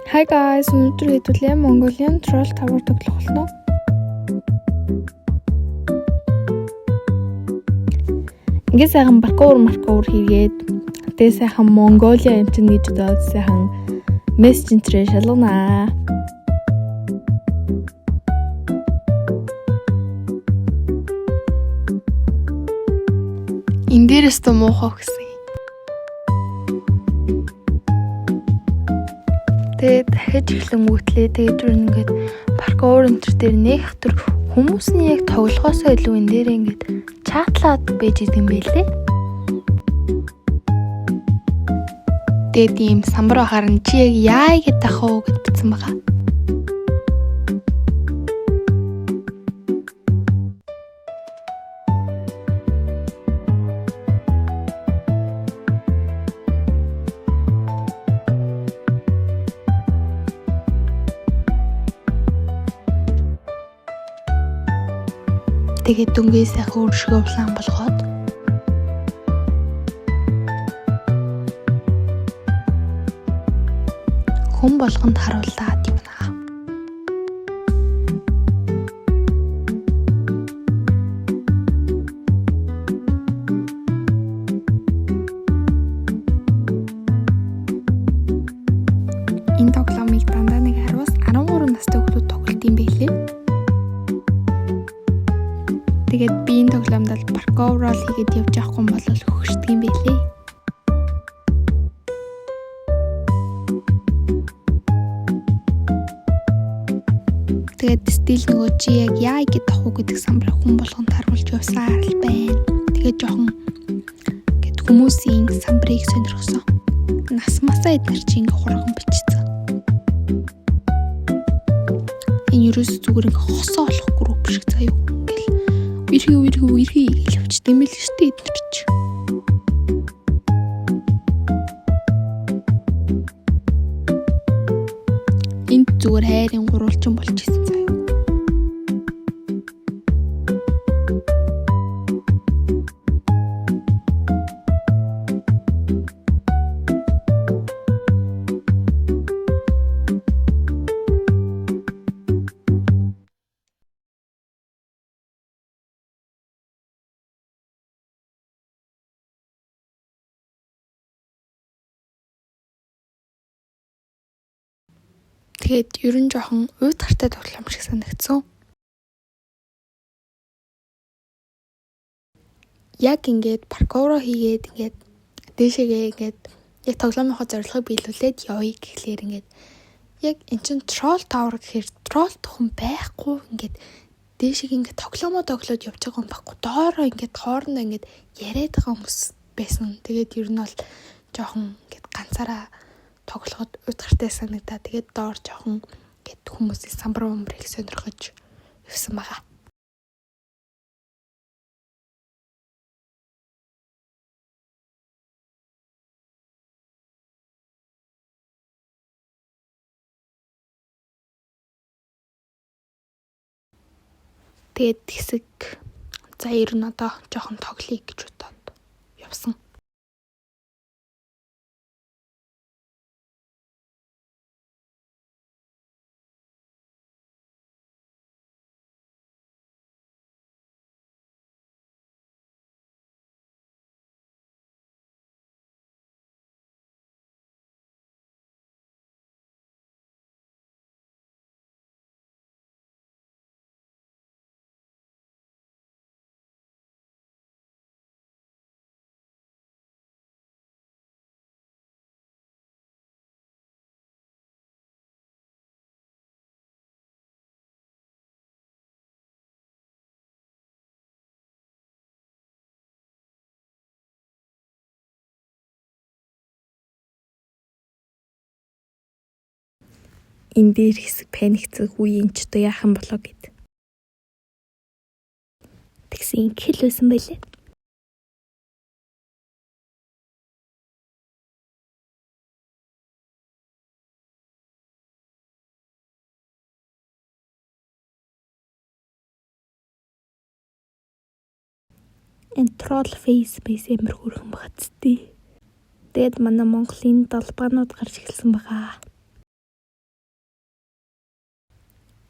Hi guys, өнөөдөр хэдүүлээ Mongolian Troll Tower тоглох болно. Ингээ сайхан паркур хийгээд тэгээ сайхан Mongolia амтэн гэж доод сайхан Messenger шалганаа. Энд дээрээс то муухай гэсэн. Тэгээ дахиж эхлэнгүүтлээ тэгээд ингээд паркур энтер дээр нэг хатар хүмүүсийн яг тоглохоосоо илүү энэ дээр ингээд чатлаад байж идэм байлээ. Тэгээд ийм самбар харан чи яг яа гэд тахав гэд бичсэн байгаа. Тэгээд дүнгээ сайхан өршгөө улаан болгоод хүн болгонд харуулаад юмна. Энэ тоглоомыг дандаа нэг 10-13 настай хүмүүс тоглолт юм байлээ. Тэгээд би энэ тоглоомд паркур хийгээд явж явахгүй бол хөвгшдөг юм байлээ. Тэгээд стил нөгөө чи яг яа гэж тахуу гэдэг самбар хүн болгонд харуулж явсаар л байна. Тэгээд жоохон гэд хүмүүсийн самбарыг сонирхсон. Нас масаа эднэр чи ингээ хурган бичсэн. Энэ ерөөс зүгээр ингээ хосоо олох групп шиг заяа. Ирхий гэж явчихсан юм л шүү дээ эднэр чи. Энд зүгээр хайрын гурвалжин болж исэн заяа. Тэгээд ер нь жоохон уйд гартай тоглоом шиг санагдсан. Яг ингээд паркур хийгээд ингээд дээшээгээ ингээд яг тоглоомынхоо зорилгыг биелүүлээд явъя гэхлээр ингээд яг эн чин Troll Tower гэхээр тролл тухайн байхгүй ингээд дээшээ ингээд тоглоомоо тоглоод явж байгаа юм баггүй. Доороо ингээд хоорондоо ингээд яриад байгаа хүмүүс байсан. Тэгээд ер нь бол жоохон ингээд ганцаараа тоглоход удгартай санагдаа. Тэгээд доор жоохон гэд хүмүүсийн самбар өмрийг сонирхож явсан байгаа. Тэгээд хэсэг за ер нь одоо жоохон тоглоё гэж бодоод явсан. Энэ дээр хэсэг паникцэг үе энэ ч одоо яах юм болоо гэд. Тэгсэн инхэл байсан байлээ. Энэ troll face эмэр хөрхөн багцдээ. Тэгээд манай Монголын долбаанууд гарч эхэлсэн байгаа.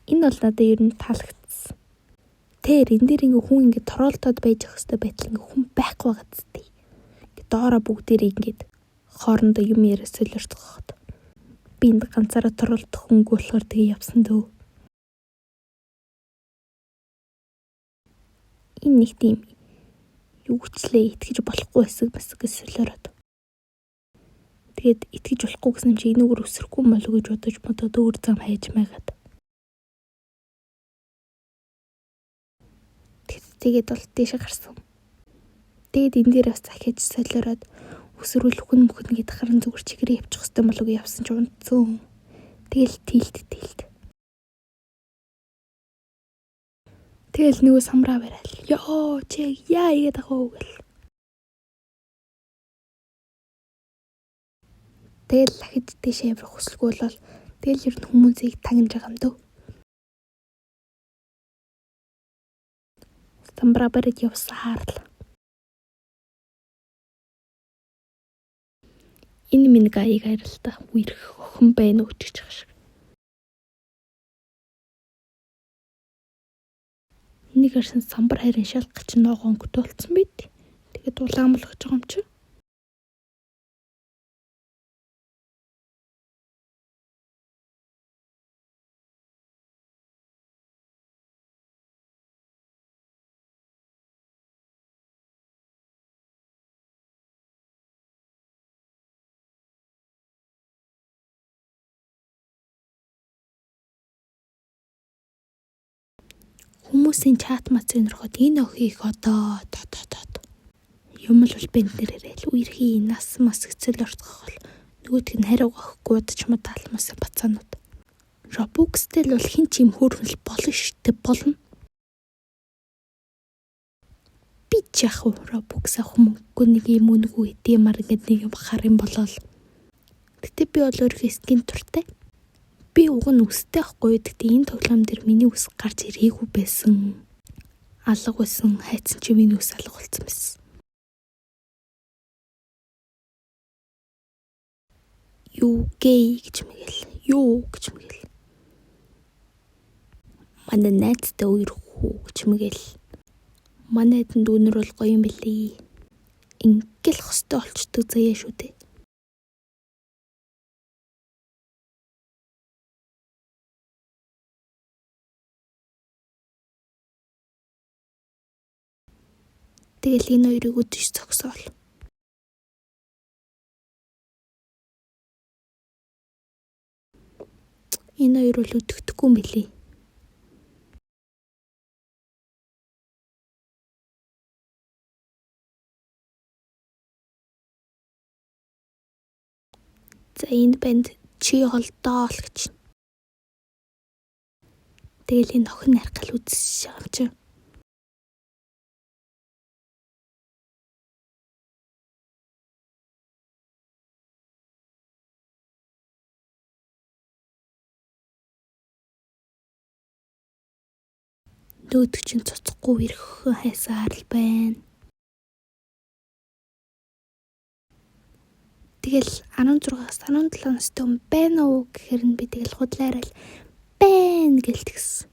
Энэ бол надад ер нь таалагдсан. Тэр энэ дээр ингээ хүн ингээ тороолтоод байж ах хэвээр байтал ингээ хүн байхгүй байгаа зү. Доороо бүгдээрээ ингээд хоорондоо юм яриа солиорцоход. Би энд ганцаараа тороолдох хөнгө болохоор тэгээ явсан дөө. Энэ нэг тийм юучлээ итгэж болохгүй хэсэг мэсгээс солиороод. Тэгээд итгэж болохгүй гэсэн юм чи энэгээр өсөхгүй юм болов гэж бодож өөр зам хайж майгаад. Тэгээд бол дэше гарсан. Тэгээд энэ дээр бас захиж солиороод өсвөрүүл хүн гээд харан зүгээр чигээрээ явчих хэвээр болов гэж явсан ч унтсан. Тэгэл тилт. Тэгэл нөгөө самраа барайл. Ёо чи яа игээд ахав гэл. Тэгэл дахиж дэше явах хүсэлгүй бол тэгэл ер нь хүмүүсийг тагнаж байгаа юм дөө. Самбара барыг явсан хаарлаа. Энэ минь гайг хайралтай үерх охин байна уу гэж байгаа шиг. Нэг харсан самбар хайрын шалгах чинь ногоон хөтөлцсөн байт. Тэгээд улаан болгож байгаа юм чи. Хүмүүсийн чат мат зэнэрхот энэ охийг одоо юм л бент нэрэл үерхий нас мас гэцэл орцгох бол нөгөөдг нь хариу өгөхгүй удаж мадалмаас бацаанууд. Roblox-тэл бол хин ч юм хөөрхөл болно штэ болно. Би ч яг Roblox авах мөнгөгүй нэг юм үнэгүй эдэмар ингээд нэг юм хар юм болол. Гэтэ би бол өөрхий скин туртай. Би уг нь үстэй ахгүй. Гэхдээ энэ тоглоом дээр миний үс гарч ирээгүй байсан. Алга байсан. Хайцсан чи миний үс алга болсон байсан. Юу гэж мэгэл. Манай найзтай үерхүү гэж мэгэл. Манай эдэнд өнөр бол гоё юм билий. Ингээл хостой олчдөг заяа шүү дээ. Тэгэл энэ хоёрыг үдэж зогсоол. Энэ хоёр бол өдөгдөхгүй юм билий. За энэ банд чи холдоо л гэж. Тэгэл энэ охин нархал үзэж байгаа юм чи. Дөөдөг чинь цоцохгүй ирэх хайсаар л байна. Тэгэл 16-аас 17 настай хүн байна уу гэхээр нь би тэгэл худлаарай л байна гэлтгсэн.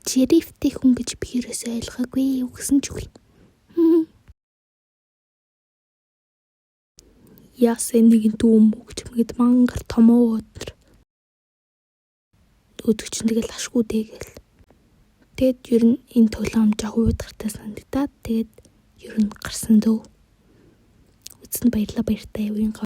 Жирифтэй хүн гэж би ерөөсөө ойлгоогүй үгсэн ч үгүй. Яасан нэгэн дүүм гэж мэд мангар томоо өдр. Дөөдөг чинь тэгэл ашгүй дээгэл. Тэгэд ер нь энэ тоглоом жоо уудгартай санагдаад тэгээд ер нь гарсан дөө. Үзсэн баярлалаа баяртай явын.